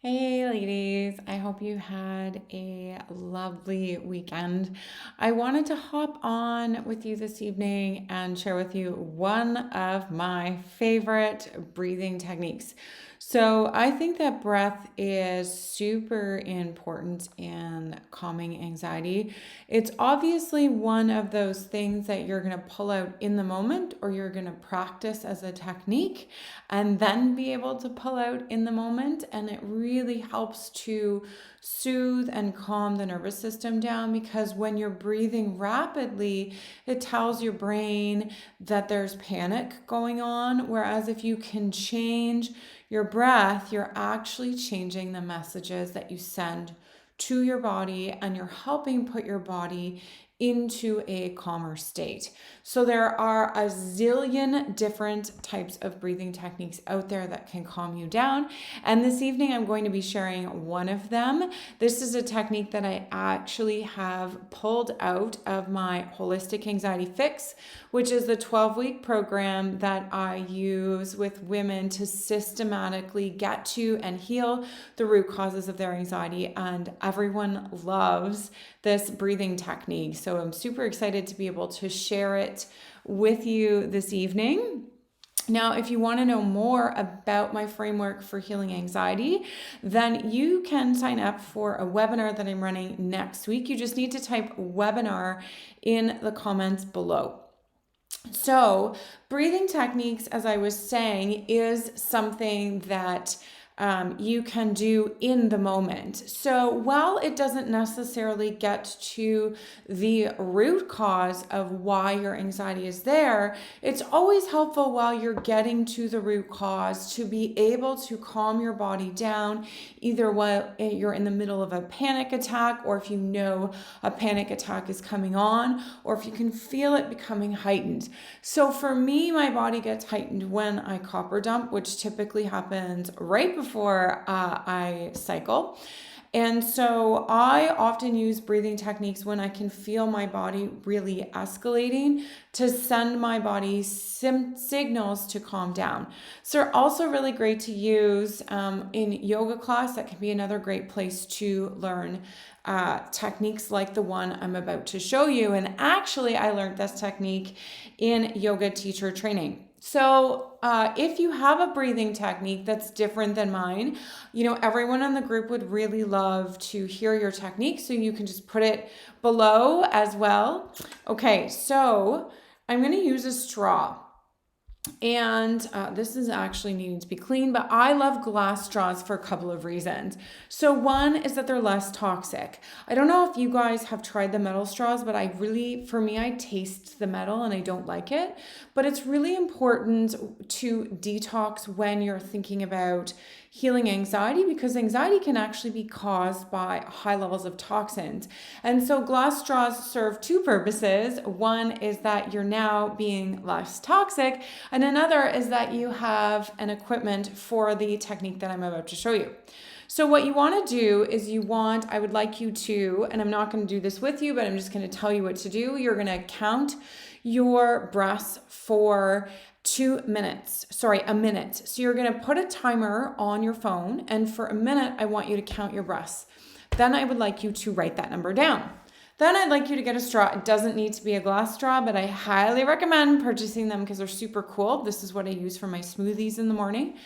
Hey, ladies. I hope you had a lovely weekend. I wanted to hop on with you this evening and share with you one of my favorite breathing techniques. So, I think that breath is super important in calming anxiety. It's obviously one of those things that you're going to pull out in the moment or you're going to practice as a technique and then be able to pull out in the moment. And it really helps to soothe and calm the nervous system down because when you're breathing rapidly, it tells your brain that there's panic going on. Whereas if you can change your breath, you're actually changing the messages that you send to your body and you're helping put your body into a calmer state. So there are a zillion different types of breathing techniques out there that can calm you down. And this evening I'm going to be sharing one of them. This is a technique that I actually have pulled out of my Holistic Anxiety Fix, which is the 12-week program that I use with women to systematically get to and heal the root causes of their anxiety. And everyone loves this breathing technique. So I'm super excited to be able to share it with you this evening. Now, if you want to know more about my framework for healing anxiety, then you can sign up for a webinar that I'm running next week. You just need to type webinar in the comments below. So, breathing techniques, as I was saying, is something that you can do in the moment. So while it doesn't necessarily get to the root cause of why your anxiety is there, it's always helpful while you're getting to the root cause to be able to calm your body down, either while you're in the middle of a panic attack, or if you know a panic attack is coming on, or if you can feel it becoming heightened. So for me, my body gets heightened when I copper dump, which typically happens right before I cycle. And so I often use breathing techniques when I can feel my body really escalating to send my body signals to calm down. So they're also really great to use in yoga class. That can be another great place to learn techniques like the one I'm about to show you. And actually, I learned this technique in yoga teacher training. So if you have a breathing technique that's different than mine, everyone in the group would really love to hear your technique. So you can just put it below as well. Okay, so I'm going to use a straw. And this is actually needing to be clean, but I love glass straws for a couple of reasons. So one is that they're less toxic. I don't know if you guys have tried the metal straws, but for me, I taste the metal and I don't like it. But it's really important to detox when you're thinking about healing anxiety because anxiety can actually be caused by high levels of toxins. And so glass straws serve two purposes. One is that you're now being less toxic, and another is that you have an equipment for the technique that I'm about to show you. So what you want to do is I would like you to, and I'm not going to do this with you, but I'm just going to tell you what to do. You're going to count your breaths for a minute. So you're going to put a timer on your phone, and for a minute, I want you to count your breaths. Then I would like you to write that number down. Then I'd like you to get a straw. It doesn't need to be a glass straw, but I highly recommend purchasing them because they're super cool. This is what I use for my smoothies in the morning.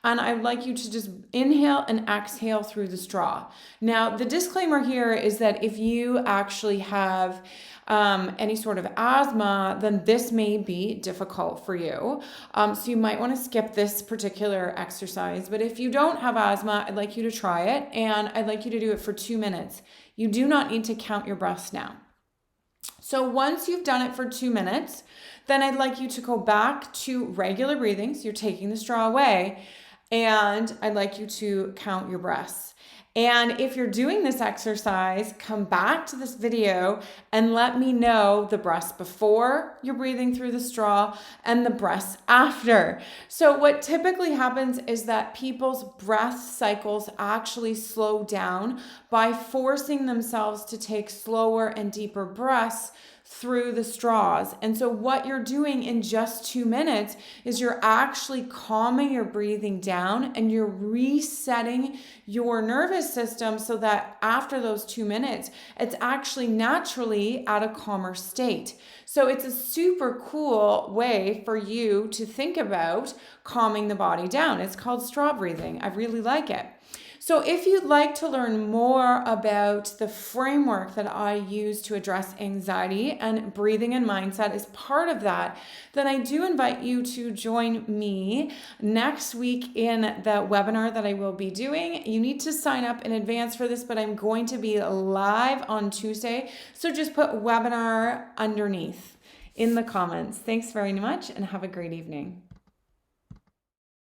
And I'd like you to just inhale and exhale through the straw. Now, the disclaimer here is that if you actually have any sort of asthma, then this may be difficult for you. So you might want to skip this particular exercise. But if you don't have asthma, I'd like you to try it. And I'd like you to do it for 2 minutes. You do not need to count your breaths now. So once you've done it for 2 minutes, then I'd like you to go back to regular breathing. So you're taking the straw away. And I'd like you to count your breaths. And if you're doing this exercise, come back to this video and let me know the breaths before you're breathing through the straw and the breaths after. So what typically happens is that people's breath cycles actually slow down by forcing themselves to take slower and deeper breaths through the straws. And so what you're doing in just 2 minutes is you're actually calming your breathing down and you're resetting your nervous system so that after those 2 minutes, it's actually naturally at a calmer state. So it's a super cool way for you to think about calming the body down. It's called straw breathing. I really like it. So if you'd like to learn more about the framework that I use to address anxiety, and breathing and mindset is part of that, then I do invite you to join me next week in the webinar that I will be doing. You need to sign up in advance for this, but I'm going to be live on Tuesday. So just put webinar underneath in the comments. Thanks very much and have a great evening.